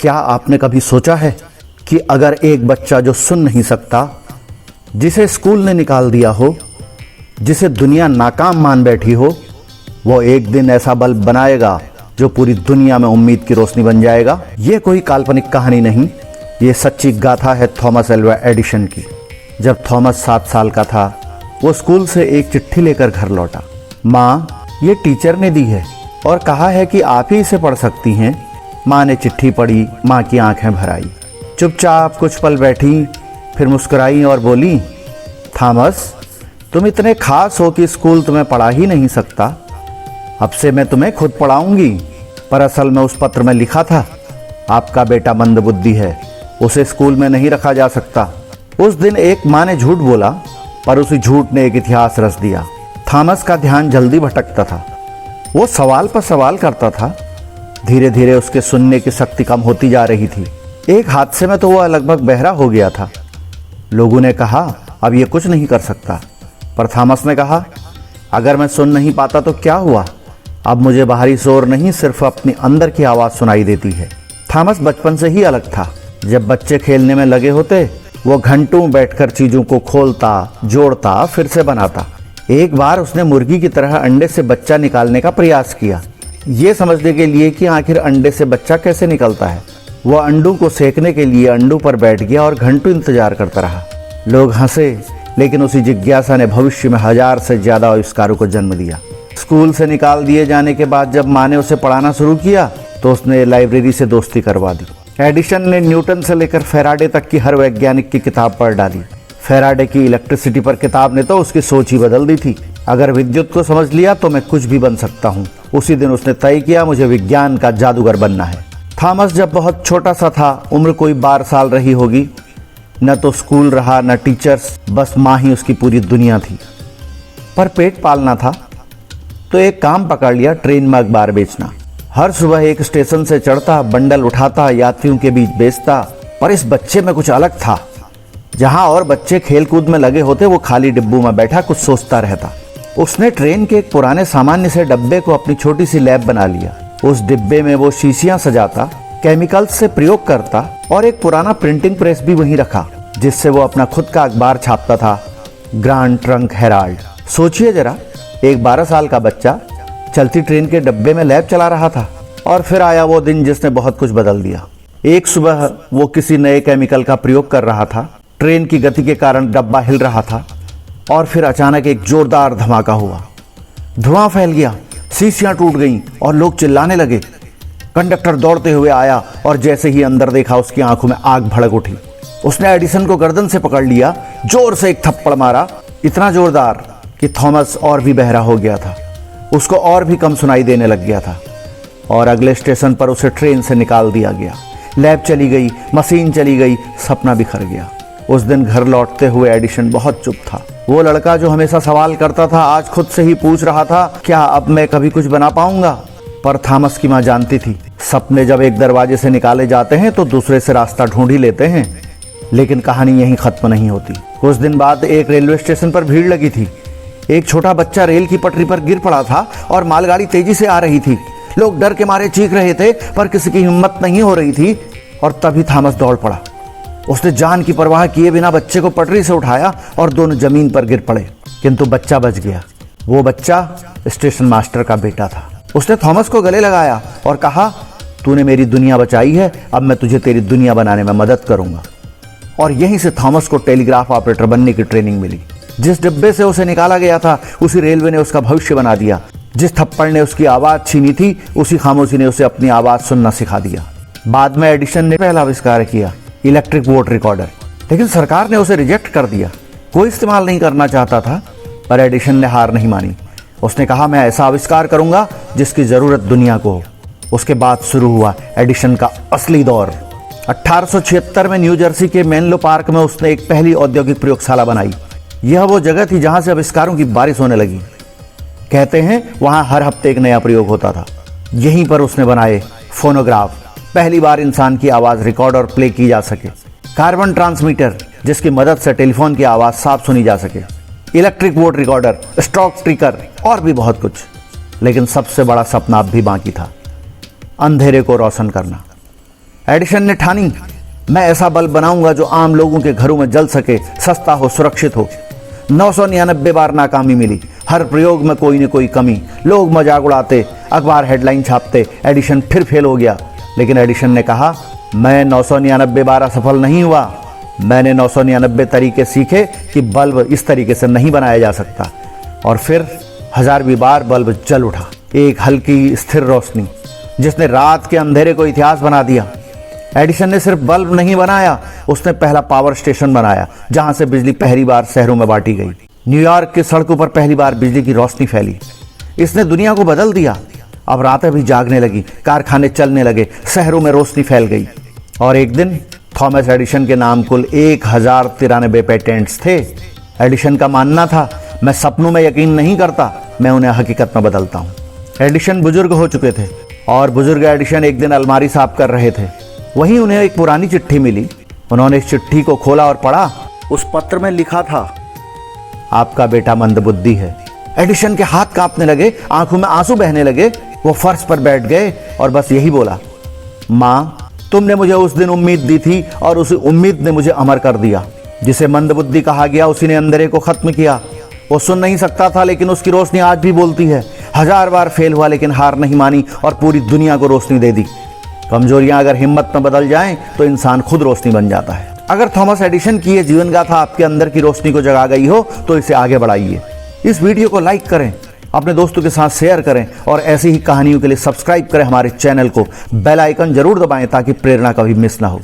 क्या आपने कभी सोचा है कि अगर एक बच्चा जो सुन नहीं सकता, जिसे स्कूल ने निकाल दिया हो, जिसे दुनिया नाकाम मान बैठी हो, वो एक दिन ऐसा बल्ब बनाएगा जो पूरी दुनिया में उम्मीद की रोशनी बन जाएगा। ये कोई काल्पनिक कहानी नहीं, ये सच्ची गाथा है थॉमस एल्वा एडिशन की। जब थॉमस 7 साल का था, वो स्कूल से एक चिट्ठी लेकर घर लौटा। माँ, ये टीचर ने दी है और कहा है कि आप ही इसे पढ़ सकती हैं। माँ ने चिट्ठी पढ़ी, माँ की आंखें भर आई। चुपचाप कुछ पल बैठी, फिर मुस्कुराई और बोली, थॉमस, तुम इतने खास हो कि स्कूल तुम्हें पढ़ा ही नहीं सकता। अब से मैं तुम्हें खुद पढ़ाऊंगी। पर असल में उस पत्र में लिखा था, आपका बेटा मंदबुद्धि है, उसे स्कूल में नहीं रखा जा सकता। उस दिन एक माँ ने झूठ बोला, पर उसी झूठ ने एक इतिहास रच दिया। थॉमस का ध्यान जल्दी भटकता था। वो सवाल पर सवाल करता था। धीरे धीरे उसके सुनने की शक्ति कम होती जा रही थी। एक हादसे में तो वह लगभग बहरा हो गया था। लोगों ने कहा, अब ये कुछ नहीं कर सकता। पर थॉमस ने कहा, अगर मैं सुन नहीं पाता तो क्या हुआ? अब मुझे बाहरी शोर नहीं, सिर्फ अपनी अंदर की आवाज़ सुनाई देती है। थॉमस बचपन से ही अलग था। जब बच्चे खेलने में लगे होते, वो घंटों बैठकर चीज़ों को खोलता, जोड़ता, फिर से बनाता। एक बार उसने मुर्गी की तरह अंडे से बच्चा निकालने का प्रयास किया, ये समझने के लिए कि आखिर अंडे से बच्चा कैसे निकलता है। वह अंडों को सेकने के लिए अंडों पर बैठ गया और घंटों इंतजार करता रहा। लोग हंसे, लेकिन उसी जिज्ञासा ने भविष्य में 1000 से ज़्यादा आविष्कारों को जन्म दिया। स्कूल से निकाल दिए जाने के बाद जब माँ ने उसे पढ़ाना शुरू किया, तो उसने लाइब्रेरी से दोस्ती करवा दी। एडिशन ने न्यूटन से लेकर फैराडे तक की हर वैज्ञानिक की किताब पढ़ डाली। फैराडे की इलेक्ट्रिसिटी पर किताब ने तो उसकी सोच ही बदल दी थी। अगर विद्युत को समझ लिया तो मैं कुछ भी बन सकता हूँ। उसी दिन उसने तय किया, मुझे विज्ञान का जादूगर बनना है। थॉमस जब बहुत छोटा सा था, उम्र कोई 12 साल रही होगी, न तो स्कूल रहा, न टीचर्स, बस माँ ही उसकी पूरी दुनिया थी। पर पेट पालना था तो एक काम पकड़ लिया, ट्रेन में अखबार बेचना। हर सुबह एक स्टेशन से चढ़ता, बंडल उठाता, यात्रियों के बीच बेचता। पर इस बच्चे में कुछ अलग था। जहां और बच्चे खेल कूद में लगे होते, वो खाली डिब्बों में बैठा कुछ सोचता रहता। उसने ट्रेन के एक पुराने सामान्य से डब्बे को अपनी छोटी सी लैब बना लिया। उस डिब्बे में वो शीशियां सजाता, केमिकल्स से प्रयोग करता और एक पुराना प्रिंटिंग प्रेस भी वहीं रखा, जिससे वो अपना खुद का अखबार छापता था, ग्रांड ट्रंक हेराल्ड। सोचिए जरा, एक 12 साल का बच्चा चलती ट्रेन के डब्बे में लैब चला रहा था। और फिर आया वो दिन जिसने बहुत कुछ बदल दिया। एक सुबह वो किसी नए केमिकल का प्रयोग कर रहा था। ट्रेन की गति के कारण डब्बा हिल रहा था और फिर अचानक एक जोरदार धमाका हुआ। धुआं फैल गया, शीशियां टूट गईं और लोग चिल्लाने लगे। कंडक्टर दौड़ते हुए आया और जैसे ही अंदर देखा, उसकी आंखों में आग भड़क उठी। उसने एडिसन को गर्दन से पकड़ लिया, जोर से एक थप्पड़ मारा, इतना जोरदार कि थॉमस और भी बहरा हो गया था। उसको और भी कम सुनाई देने लग गया था और अगले स्टेशन पर उसे ट्रेन से निकाल दिया गया। लैब चली गई, मशीन चली गई, सपना बिखर गया। उस दिन घर लौटते हुए एडिशन बहुत चुप था। वो लड़का जो हमेशा सवाल करता था, आज खुद से ही पूछ रहा था, क्या अब मैं कभी कुछ बना पाऊंगा? पर थॉमस की माँ जानती थी, सपने जब एक दरवाजे से निकाले जाते हैं तो दूसरे से रास्ता ढूंढ ही लेते हैं। लेकिन कहानी यहीं खत्म नहीं होती। कुछ दिन बाद एक रेलवे स्टेशन पर भीड़ लगी थी। एक छोटा बच्चा रेल की पटरी पर गिर पड़ा था और मालगाड़ी तेजी से आ रही थी। लोग डर के मारे चीख रहे थे, पर किसी की हिम्मत नहीं हो रही थी। और तभी थॉमस दौड़ पड़ा। उसने जान की परवाह किए बिना बच्चे को पटरी से उठाया और दोनों जमीन पर गिर पड़े, किंतु बच्चा बच गया। वो बच्चा स्टेशन मास्टर का बेटा था। उसने थॉमस को गले लगाया और कहा, तूने मेरी दुनिया बचाई है, अब मैं तुझे तेरी दुनिया बनाने में मदद करूंगा। और यहीं से थॉमस को टेलीग्राफ ऑपरेटर बनने की ट्रेनिंग मिली। जिस डिब्बे से उसे निकाला गया था, उसी रेलवे ने उसका भविष्य बना दिया। जिस थप्पड़ ने उसकी आवाज़ छीनी थी, उसी खामोशी ने उसे अपनी आवाज़ सुनना सिखा दिया। बाद में एडिशन ने पहला आविष्कार किया, इलेक्ट्रिक वोट रिकॉर्डर। लेकिन सरकार ने उसे रिजेक्ट कर दिया। कोई इस्तेमाल नहीं करना चाहता था। पर एडिशन ने हार नहीं मानी। उसने कहा, मैं ऐसा आविष्कार करूंगा जिसकी ज़रूरत दुनिया को हो। उसके बाद शुरू हुआ एडिशन का असली दौर। 1876 में न्यू जर्सी के मेनलो पार्क में उसने एक पहली औद्योगिक प्रयोगशाला बनाई। यह वो जगह थी जहां से आविष्कारों की बारिश होने लगी। कहते हैं वहां हर हफ्ते एक नया प्रयोग होता था। यहीं पर उसने बनाए फोनोग्राफ, पहली बार इंसान की आवाज़ रिकॉर्ड और प्ले की जा सके। कार्बन ट्रांसमीटर, जिसकी मदद से टेलीफोन की आवाज़ साफ सुनी जा सके। इलेक्ट्रिक वोट रिकॉर्डर, स्टॉक ट्रिकर और भी बहुत कुछ। लेकिन सबसे बड़ा सपना अब भी बाकी था, अंधेरे को रोशन करना। एडिशन ने ठानी, मैं ऐसा बल्ब बनाऊंगा जो आम लोगों के घरों में जल सके, सस्ता हो, सुरक्षित हो। 999 बार नाकामी मिली, हर प्रयोग में कोई न कोई कमी, लोग मजाक उड़ाते, अखबार हेडलाइन छापते, एडिशन फिर फेल हो गया। लेकिन एडिशन ने कहा, मैं 999 बार असफल नहीं हुआ, मैंने 999 तरीके सीखे कि बल्ब इस तरीके से नहीं बनाया जा सकता। और फिर 1000वीं बार बल्ब जल उठा, एक हल्की स्थिर रोशनी जिसने रात के अंधेरे को इतिहास बना दिया। एडिशन ने सिर्फ बल्ब नहीं बनाया, उसने पहला पावर स्टेशन बनाया जहां से बिजली पहली बार शहरों में बांटी गई। न्यूयॉर्क की सड़कों पर पहली बार बिजली की रोशनी फैली। इसने दुनिया को बदल दिया। अब रातें भी जागने लगी, कारखाने चलने लगे, शहरों में रोशनी फैल गई। और एक दिन थॉमस एडिशन के नाम कुल 1093 पेटेंट्स थे। एडिशन का मानना था, मैं सपनों में यकीन नहीं करता, मैं उन्हें हकीकत में बदलता हूं। एडिशन बुजुर्ग हो चुके थे और बुजुर्ग एडिशन एक दिन अलमारी साफ कर रहे थे। वहीं उन्हें एक पुरानी चिट्ठी मिली। उन्होंने इस चिट्ठी को खोला और पढ़ा। उस पत्र में लिखा था, आपका बेटा मंदबुद्धि है। एडिशन के हाथ कांपने लगे, आंखों में आंसू बहने लगे। वो फर्श पर बैठ गए और बस यही बोला, माँ, तुमने मुझे उस दिन उम्मीद दी थी और उस उम्मीद ने मुझे अमर कर दिया। जिसे मंदबुद्धि कहा गया उसी ने अंधेरे को खत्म किया। वो सुन नहीं सकता था लेकिन उसकी रोशनी आज भी बोलती है। 1000 बार फेल हुआ लेकिन हार नहीं मानी और पूरी दुनिया को रोशनी दे दी। कमजोरियां अगर हिम्मत में बदल जाएं तो इंसान खुद रोशनी बन जाता है। अगर थॉमस एडिशन की ये जीवन गाथा आपके अंदर की रोशनी को जगा गई हो तो इसे आगे बढ़ाइए। इस वीडियो को लाइक करें, अपने दोस्तों के साथ शेयर करें और ऐसी ही कहानियों के लिए सब्सक्राइब करें हमारे चैनल को। बेल आइकन जरूर दबाएं ताकि प्रेरणा कभी मिस ना हो।